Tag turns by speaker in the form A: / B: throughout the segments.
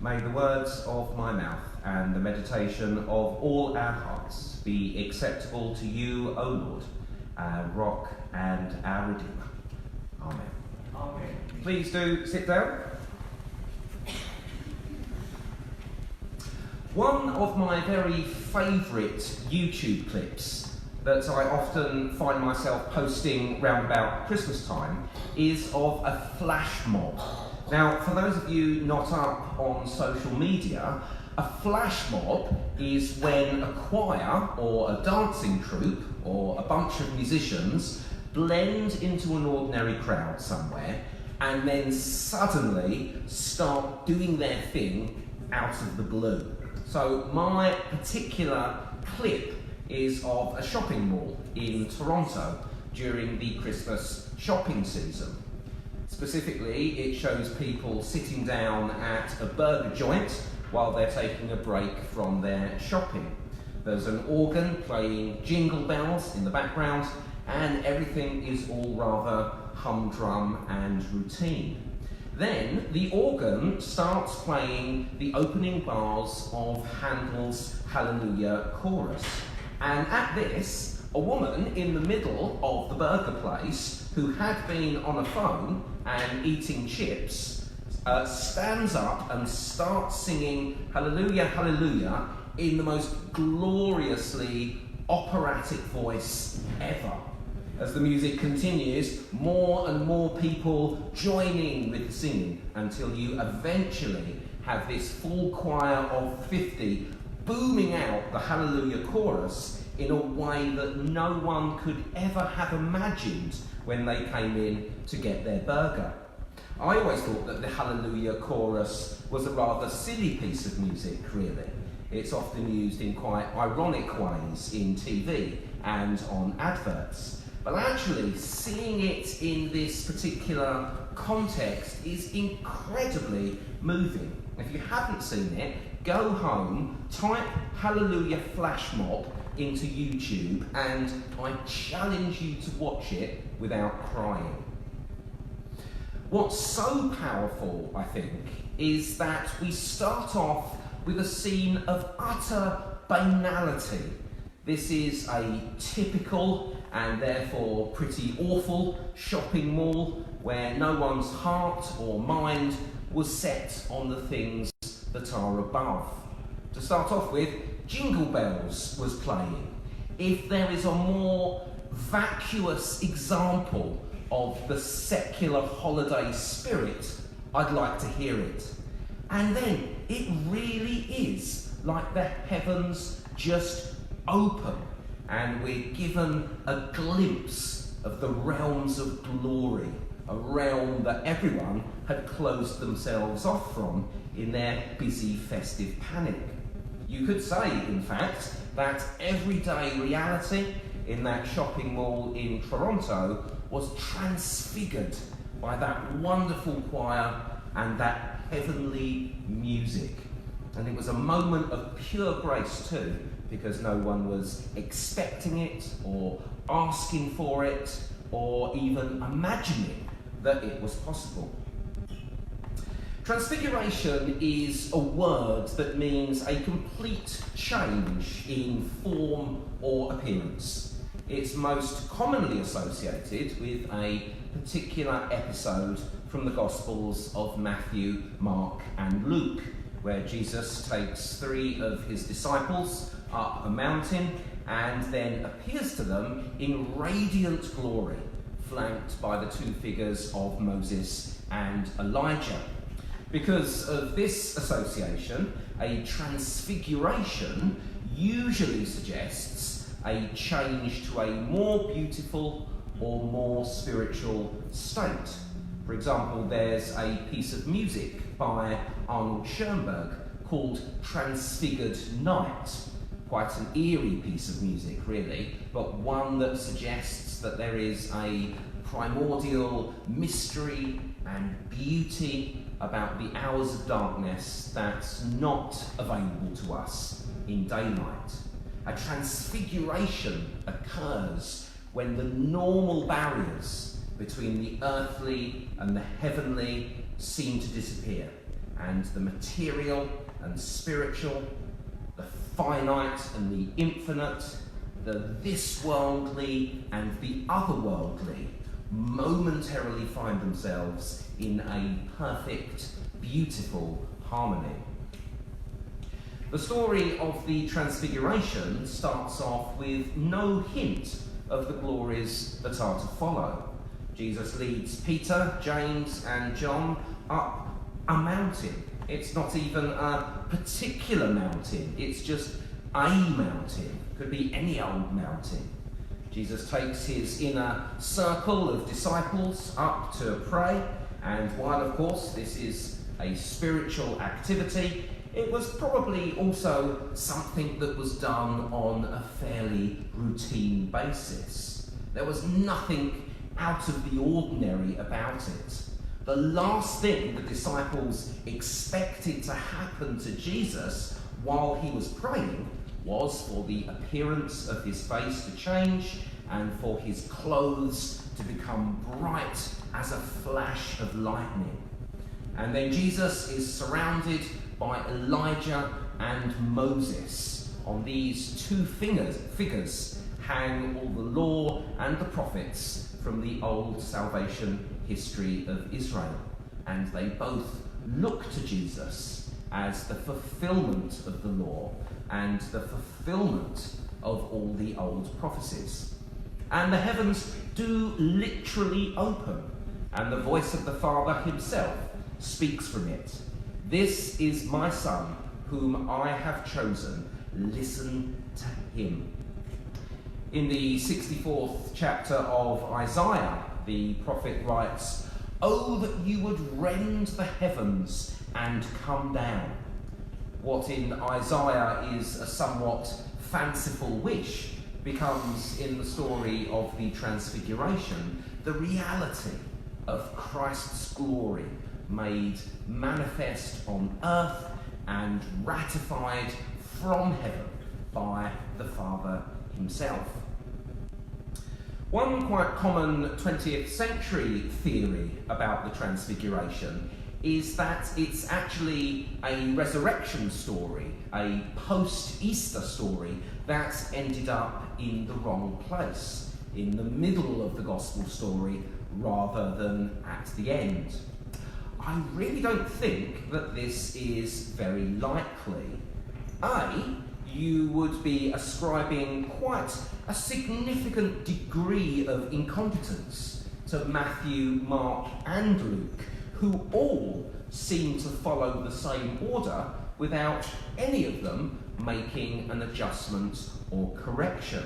A: May the words of my mouth and the meditation of all our hearts be acceptable to you, O Lord, our rock and our Redeemer. Amen.
B: Amen.
A: Please do sit down. One of my very favourite YouTube clips that I often find myself posting round about Christmas time is of a flash mob. Now, for those of you not up on social media, a flash mob is when a choir or a dancing troupe or a bunch of musicians blend into an ordinary crowd somewhere and then suddenly start doing their thing out of the blue. So my particular clip is of a shopping mall in Toronto during the Christmas shopping season. Specifically, it shows people sitting down at a burger joint while they're taking a break from their shopping. There's an organ playing jingle bells in the background, and everything is all rather humdrum and routine. Then the organ starts playing the opening bars of Handel's Hallelujah chorus. And at this, a woman in the middle of the burger place, who had been on a phone and eating chips, stands up and starts singing Hallelujah, Hallelujah in the most gloriously operatic voice ever. As the music continues, more and more people join in with the singing until you eventually have this full choir of 50 booming out the Hallelujah chorus in a way that no one could ever have imagined when they came in to get their burger. I always thought that the Hallelujah chorus was a rather silly piece of music, really. It's often used in quite ironic ways in TV and on adverts. But actually, seeing it in this particular context is incredibly moving. If you haven't seen it, go home, type Hallelujah Flash Mob into YouTube, and I challenge you to watch it without crying. What's so powerful, I think, is that we start off with a scene of utter banality. This is a typical and therefore pretty awful shopping mall where no one's heart or mind was set on the things that are above. To start off with, Jingle Bells was playing. If there is a more vacuous example of the secular holiday spirit, I'd like to hear it. And then it really is like the heavens just open and we're given a glimpse of the realms of glory, a realm that everyone had closed themselves off from in their busy festive panic. You could say, in fact, that everyday reality in that shopping mall in Toronto was transfigured by that wonderful choir and that heavenly music. And it was a moment of pure grace too, because no one was expecting it or asking for it or even imagining that it was possible. Transfiguration is a word that means a complete change in form or appearance. It's most commonly associated with a particular episode from the Gospels of Matthew, Mark, and Luke, where Jesus takes 3 of his disciples up a mountain and then appears to them in radiant glory, flanked by the 2 figures of Moses and Elijah. Because of this association, a transfiguration usually suggests a change to a more beautiful or more spiritual state. For example, there's a piece of music by Arnold Schoenberg called Transfigured Night. Quite an eerie piece of music, really, but one that suggests that there is a primordial mystery and beauty about the hours of darkness that's not available to us in daylight. A transfiguration occurs when the normal barriers between the earthly and the heavenly seem to disappear, and the material and spiritual, the finite and the infinite, the this worldly and the otherworldly, momentarily find themselves in a perfect, beautiful harmony. The story of the Transfiguration starts off with no hint of the glories that are to follow. Jesus leads Peter, James and John up a mountain. It's not even a particular mountain, it's just a mountain. Could be any old mountain. Jesus takes his inner circle of disciples up to pray, and while of course this is a spiritual activity, it was probably also something that was done on a fairly routine basis. There was nothing out of the ordinary about it. The last thing the disciples expected to happen to Jesus while he was praying was for the appearance of his face to change and for his clothes to become bright as a flash of lightning. And then Jesus is surrounded by Elijah and Moses. On these two figures hang all the law and the prophets from the old salvation history of Israel. And they both look to Jesus as the fulfillment of the law and the fulfillment of all the old prophecies. And the heavens do literally open, and the voice of the Father himself speaks from it. This is my Son, whom I have chosen. Listen to him. In the 64th chapter of Isaiah, the prophet writes, "Oh, that you would rend the heavens and come down." What in Isaiah is a somewhat fanciful wish becomes, in the story of the Transfiguration, the reality of Christ's glory made manifest on earth and ratified from heaven by the Father himself. One quite common 20th century theory about the Transfiguration is that it's actually a resurrection story, a post-Easter story that ended up in the wrong place, in the middle of the gospel story rather than at the end. I really don't think that this is very likely. You would be ascribing quite a significant degree of incompetence to Matthew, Mark and Luke, who all seem to follow the same order without any of them making an adjustment or correction.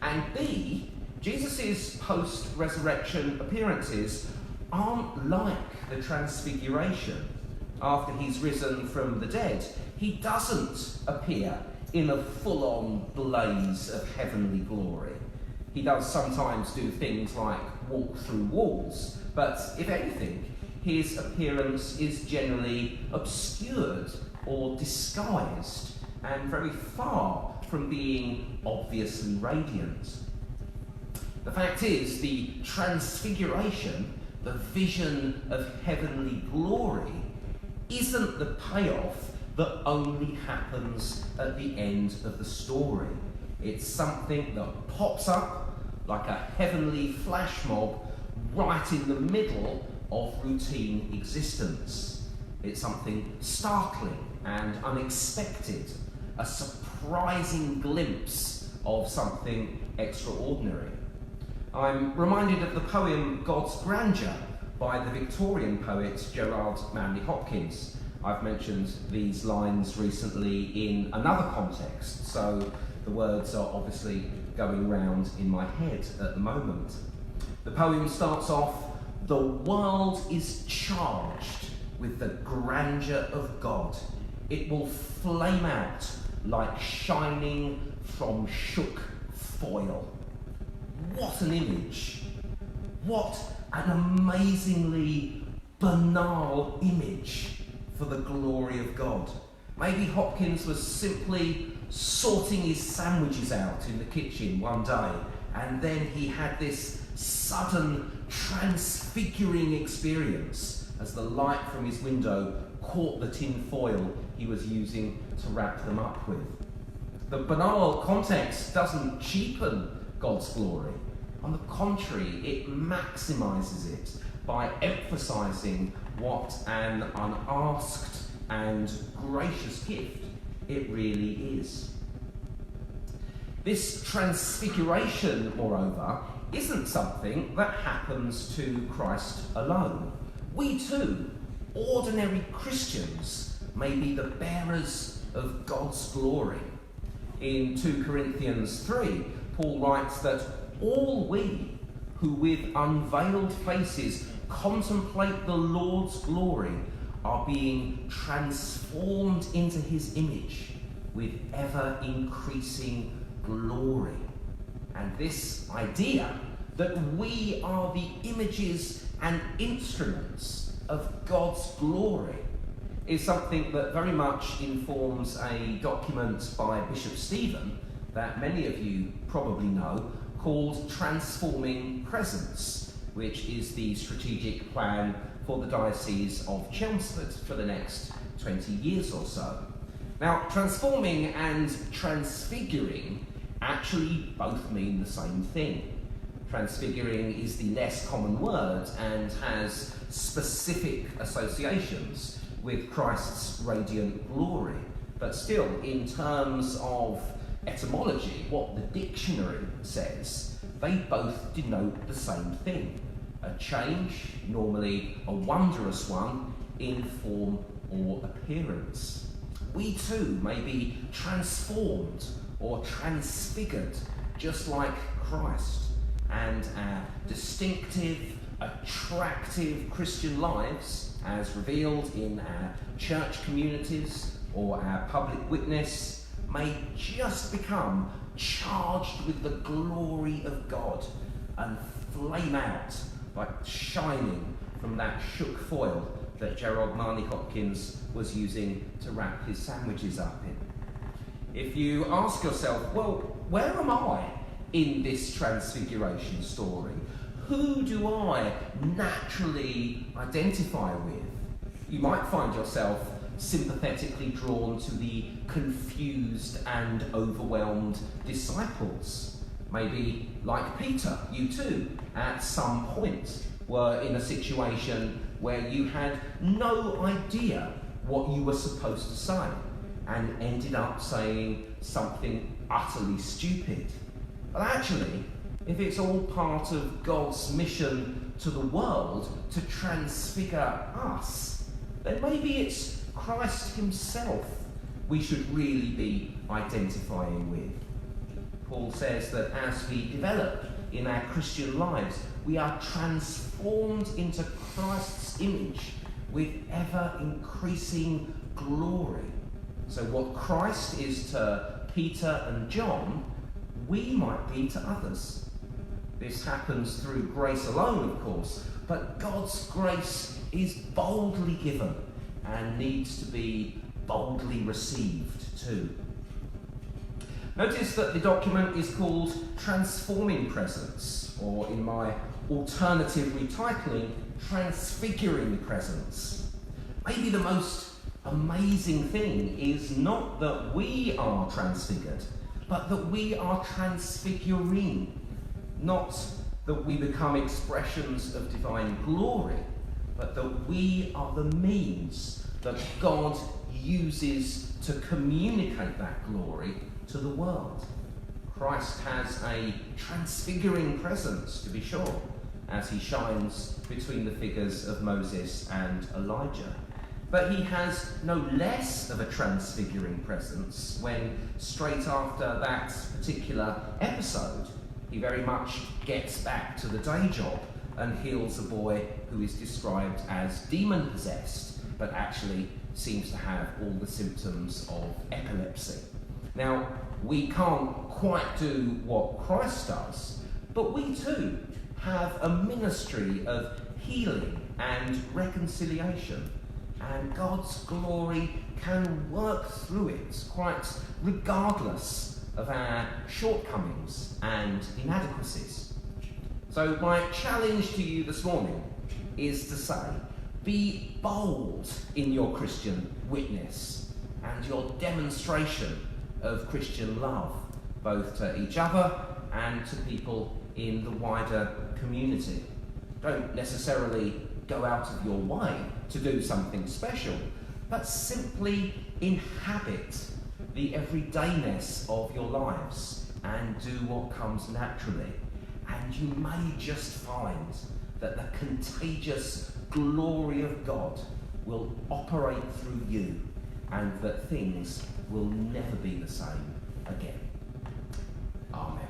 A: And B, Jesus' post-resurrection appearances aren't like the Transfiguration. After he's risen from the dead, he doesn't appear in a full-on blaze of heavenly glory. He does sometimes do things like walk through walls, but if anything, his appearance is generally obscured or disguised and very far from being obviously radiant. The fact is, the Transfiguration, the vision of heavenly glory, isn't the payoff that only happens at the end of the story. It's something that pops up like a heavenly flash mob right in the middle of routine existence. It's something startling and unexpected, a surprising glimpse of something extraordinary. I'm reminded of the poem God's Grandeur by the Victorian poet Gerard Manley Hopkins. I've mentioned these lines recently in another context, so the words are obviously going round in my head at the moment. The poem starts off, "The world is charged with the grandeur of God. It will flame out like shining from shook foil." What an image! What an amazingly banal image for the glory of God. Maybe Hopkins was simply sorting his sandwiches out in the kitchen one day, and then he had this sudden transfiguring experience as the light from his window caught the tin foil he was using to wrap them up with. The banal context doesn't cheapen God's glory. On the contrary, it maximizes it by emphasizing what an unasked and gracious gift it really is. This transfiguration, moreover, isn't something that happens to Christ alone. We too, ordinary Christians, may be the bearers of God's glory. In 2 Corinthians 3, Paul writes that all we who with unveiled faces contemplate the Lord's glory are being transformed into his image with ever increasing glory. And this idea that we are the images and instruments of God's glory is something that very much informs a document by Bishop Stephen that many of you probably know, called Transforming Presence, which is the strategic plan for the Diocese of Chelmsford for the next 20 years or so. Now, transforming and transfiguring actually both mean the same thing. Transfiguring is the less common word and has specific associations with Christ's radiant glory. But still, in terms of etymology, what the dictionary says, they both denote the same thing. A change, normally a wondrous one, in form or appearance. We too may be transformed or transfigured, just like Christ, and our distinctive, attractive Christian lives, as revealed in our church communities or our public witness, may just become charged with the glory of God and flame out like shining from that shook foil that Gerald Marney Hopkins was using to wrap his sandwiches up in. If you ask yourself, well, where am I in this transfiguration story? Who do I naturally identify with? You might find yourself sympathetically drawn to the confused and overwhelmed disciples. Maybe, like Peter, you too, at some point, were in a situation where you had no idea what you were supposed to say and ended up saying something utterly stupid. But actually, if it's all part of God's mission to the world to transfigure us, then maybe it's Christ himself we should really be identifying with. Paul says that as we develop in our Christian lives, we are transformed into Christ's image with ever increasing glory. So what Christ is to Peter and John, we might be to others. This happens through grace alone, of course, but God's grace is boldly given and needs to be boldly received too. Notice that the document is called Transforming Presence, or in my alternative retitling, Transfiguring Presence. Maybe the most amazing thing is not that we are transfigured, but that we are transfiguring. Not that we become expressions of divine glory, but that we are the means that God uses to communicate that glory to the world. Christ has a transfiguring presence, to be sure, as he shines between the figures of Moses and Elijah. But he has no less of a transfiguring presence when, straight after that particular episode, he very much gets back to the day job and heals a boy who is described as demon-possessed, but actually seems to have all the symptoms of epilepsy. Now, we can't quite do what Christ does, but we too have a ministry of healing and reconciliation, and God's glory can work through it quite regardless of our shortcomings and inadequacies. So my challenge to you this morning is to say, Be bold in your Christian witness and your demonstration of Christian love, both to each other and to people in the wider community. Don't necessarily go out of your way to do something special, but simply inhabit the everydayness of your lives and do what comes naturally. And you may just find that the contagious glory of God will operate through you and that things will never be the same again. Amen.